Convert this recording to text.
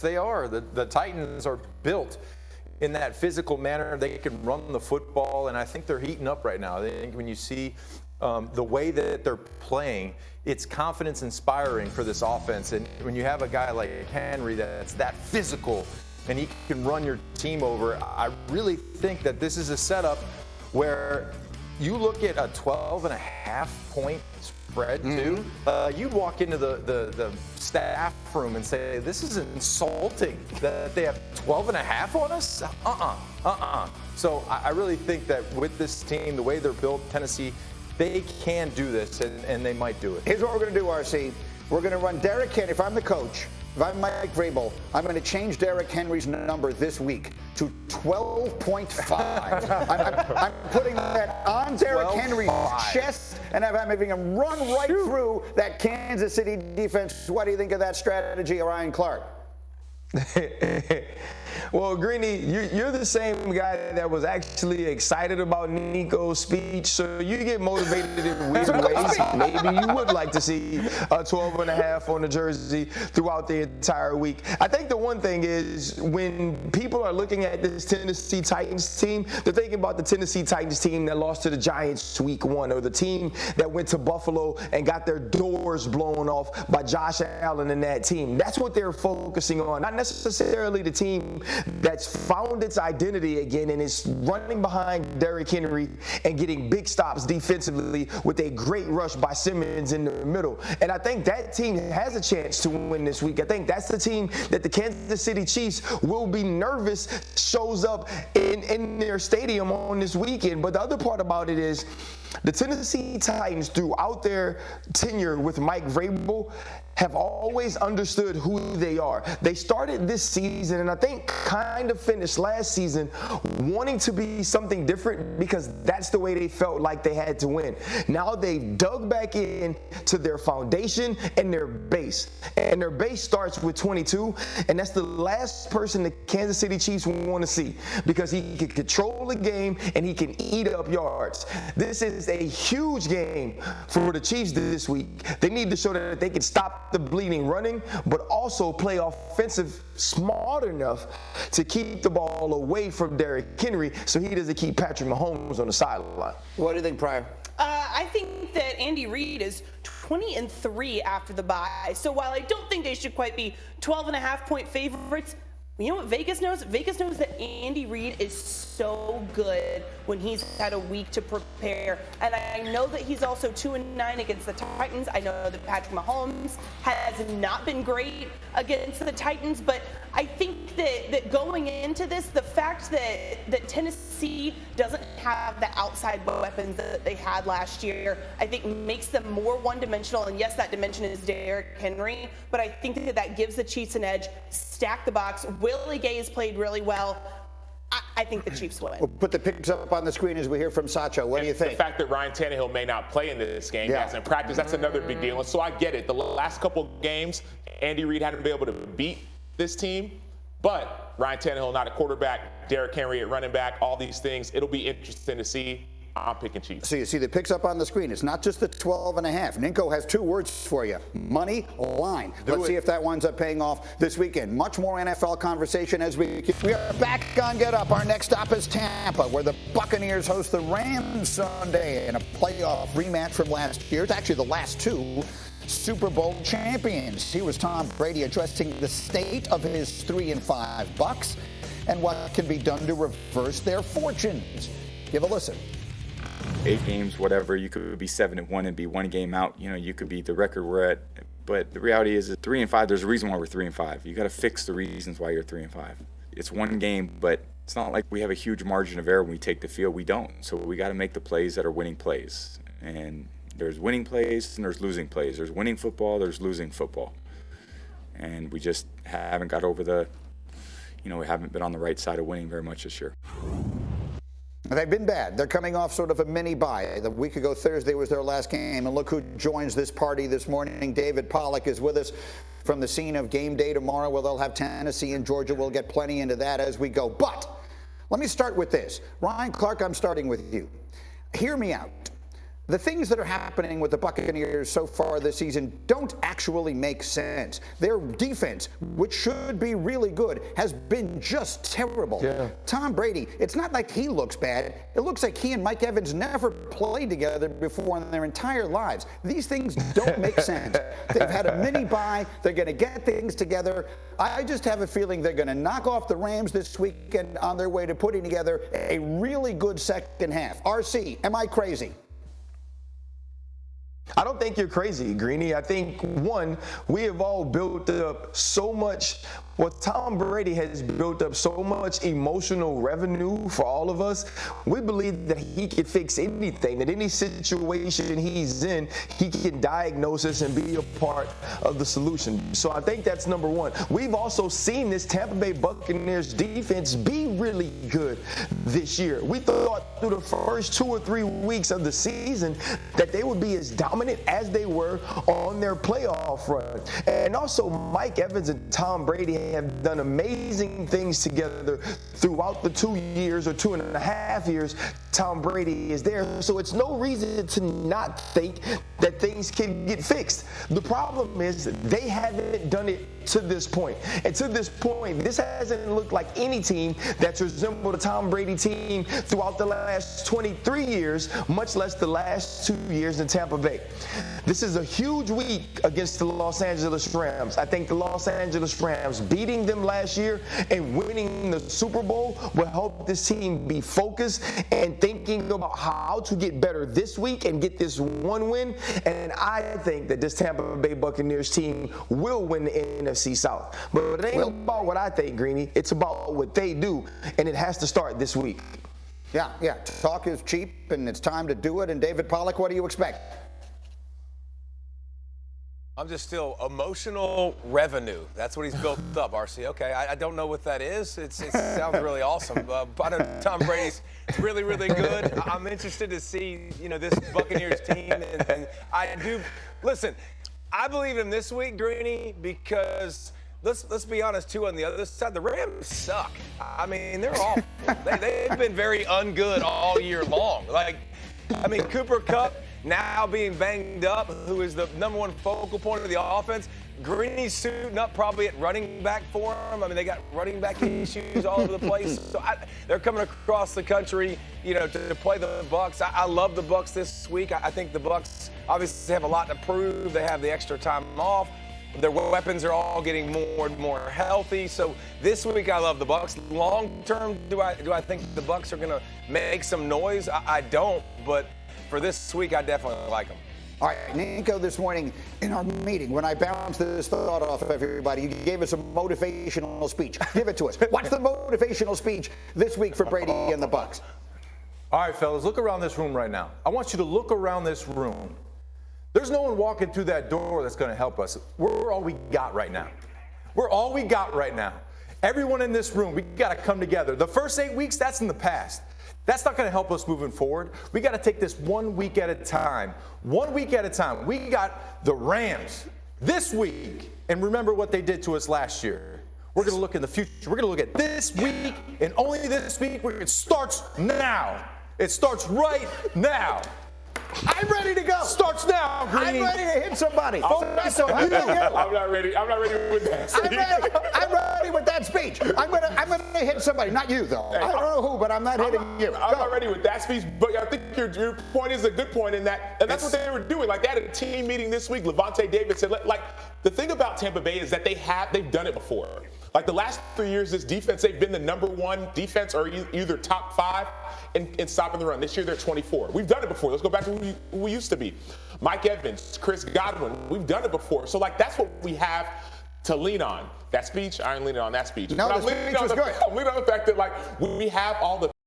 they are. The Titans are built in that physical manner. They can run the football, and I think they're heating up right now. I think when you see the way that they're playing, it's confidence inspiring for this offense. And when you have a guy like Henry that's that physical and he can run your team over, I really think that this is a setup where you look at a 12.5-point spread too. You'd walk into the staff room and say, this is insulting that they have 12.5 on us? So I really think that with this team, the way they're built, Tennessee, they can do this, and they might do it. Here's what we're going to do, RC. We're going to run Derrick Henry. If I'm the coach, if I'm Mike Vrabel, I'm going to change Derrick Henry's number this week to 12.5. I'm putting that on Derrick Henry's chest, and I'm having him run right through that Kansas City defense. What do you think of that strategy, Ryan Clark? Well, Greeny, you're the same guy that was actually excited about Nico's speech, so you get motivated in weird ways. Maybe you would like to see a 12.5 on the jersey throughout the entire week. I think the one thing is when people are looking at this Tennessee Titans team, they're thinking about the Tennessee Titans team that lost to the Giants week 1, or the team that went to Buffalo and got their doors blown off by Josh Allen and that team. That's what they're focusing on, not necessarily the team that's found its identity again and is running behind Derrick Henry and getting big stops defensively with a great rush by Simmons in the middle. And I think that team has a chance to win this week. I think that's the team that the Kansas City Chiefs will be nervous shows up in their stadium on this weekend. But the other part about it is the Tennessee Titans, throughout their tenure with Mike Vrabel, have always understood who they are. They started this season, and I think kind of finished last season, wanting to be something different because that's the way they felt like they had to win. Now they've dug back in to their foundation and their base. And their base starts with 22, and that's the last person the Kansas City Chiefs want to see because he can control the game and he can eat up yards. This is a huge game for the Chiefs this week. They need to show that they can stop the bleeding running, but also play offensive smart enough to keep the ball away from Derrick Henry so he doesn't keep Patrick Mahomes on the sideline. What do you think, Pryor? I think that Andy Reid is 20-3 after the bye. So while I don't think they should quite be 12.5-point favorites, you know what Vegas knows? Vegas knows that Andy Reid is so good when he's had a week to prepare. And I know that he's also 2-9 against the Titans. I know that Patrick Mahomes has not been great against the Titans. But I think that going into this, the fact that Tennessee doesn't have the outside weapons that they had last year, I think makes them more one-dimensional. And yes, that dimension is Derrick Henry. But I think that gives the Chiefs an edge. Stack the box. Willie Gay has played really well. I think the Chiefs win. We'll put the picks up on the screen as we hear from Sacho. What do you think? The fact that Ryan Tannehill may not play in this game, as in practice, that's another big deal. And so I get it. The last couple games, Andy Reid hadn't been able to beat this team. But Ryan Tannehill not a quarterback, Derrick Henry at running back, all these things. It'll be interesting to see. I'm picking Chiefs. So you see the picks up on the screen. It's not just the 12.5. Ninko has 2 words for you. Money line. Let's see if that winds up paying off this weekend. Much more NFL conversation as we are back on Get Up. Our next stop is Tampa, where the Buccaneers host the Rams Sunday in a playoff rematch from last year. It's actually the last 2 Super Bowl champions. Here was Tom Brady addressing the state of his 3-5 Bucs and what can be done to reverse their fortunes. Give a listen. 8 games, whatever, you could be 7-1 and be 1 game out. You know, you could be the record we're at. But the reality is that 3-5, there's a reason why we're 3-5. You got to fix the reasons why you're 3-5. It's 1 game, but it's not like we have a huge margin of error when we take the field. We don't. So we got to make the plays that are winning plays. And there's winning plays and there's losing plays. There's winning football, there's losing football. And we just haven't got over we haven't been on the right side of winning very much this year. They've been bad. They're coming off sort of a mini bye. The week ago Thursday was their last game. And look who joins this party this morning. David Pollack is with us from the scene of game day tomorrow, where they'll have Tennessee and Georgia. We'll get plenty into that as we go. But let me start with this. Ryan Clark, I'm starting with you. Hear me out. the things that are happening with the Buccaneers so far this season don't actually make sense. Their defense, which should be really good, has been just terrible. Yeah. Tom Brady, it's not like he looks bad. It looks like he and Mike Evans never played together before in their entire lives. These things don't make sense. They've had a mini bye. They're going to get things together. I just have a feeling they're going to knock off the Rams this weekend on their way to putting together a really good second half. RC, am I crazy? I don't think you're crazy, Greeny. I think, one, we have all built up so much. Well, Tom Brady has built up so much emotional revenue for all of us. We believe that he can fix anything, that any situation he's in, he can diagnose us and be a part of the solution. So I think that's number one. We've also seen this Tampa Bay Buccaneers defense be really good this year. We thought through the first 2 or 3 weeks of the season that they would be as dominant as they were on their playoff run. And also, Mike Evans and Tom Brady have done amazing things together throughout the 2 years or 2.5 years Tom Brady is there. So it's no reason to not think that things can get fixed. The problem is they haven't done it to this point. And to this point, this hasn't looked like any team that's resembled a Tom Brady team throughout the last 23 years, much less the last 2 years in Tampa Bay. This is a huge week against the Los Angeles Rams. I think the Los Angeles Rams beating them last year and winning the Super Bowl will help this team be focused and thinking about how to get better this week and get this one win. And I think that this Tampa Bay Buccaneers team will win the NFC South. But it ain't about what I think, Greeny. It's about what they do, and it has to start this week. Yeah. Talk is cheap, and it's time to do it. And David Pollack, what do you expect? I'm just still emotional revenue. That's what he's built up, RC. Okay, I don't know what that is. It sounds really awesome. But Tom Brady's really, really good. I'm interested to see, this Buccaneers team. And I do, listen, I believe in this week, Greeny, because let's be honest, too, on the other side, the Rams suck. I mean, they're awful. They've been very ungood all year long. Cooper Kupp, now being banged up, who is the number one focal point of the offense. Greeny's suiting up probably at running back for him. I mean, they got running back issues all over the place. So they're coming across the country, to play the Bucs. I love the Bucs this week. I think the Bucs obviously have a lot to prove. They have the extra time off. Their weapons are all getting more and more healthy. So this week, I love the Bucs. Long term, do I think the Bucs are going to make some noise? I don't, but for this week, I definitely like them. All right, Nico, this morning in our meeting, when I bounced this thought off of everybody, you gave us a motivational speech. Give it to us. What's the motivational speech this week for Brady and the Bucs? All right, fellas, look around this room right now. I want you to look around this room. There's no one walking through that door that's going to help us. We're all we got right now. We're all we got right now. Everyone in this room, we got to come together. The first 8 weeks, that's in the past. That's not going to help us moving forward. We got to take this 1 week at a time. 1 week at a time. We got the Rams this week, and remember what they did to us last year. We're going to look in the future. We're going to look at this week, and only this week. It starts now. It starts right now. I'm ready to go. Starts now, Greeny. I'm ready to hit somebody. I'm not ready with that speech. I'm ready with that speech. I'm gonna hit somebody. Not you, though. I don't know who, but I'm not hitting you. I'm not ready with that speech, but I think your point is a good point in that, and that's what they were doing. Like, they had a team meeting this week. Levante David said, the thing about Tampa Bay is that they've done it before. Like, the last 3 years, this defense, they've been the number one defense or either top 5 in stopping the run. This year, they're 24. We've done it before. Let's go back to who we used to be. Mike Evans, Chris Godwin. We've done it before. So, that's what we have to lean on. That speech, I ain't leaning on that speech. No, but the speech was good. I'm leaning on the fact that, we have all the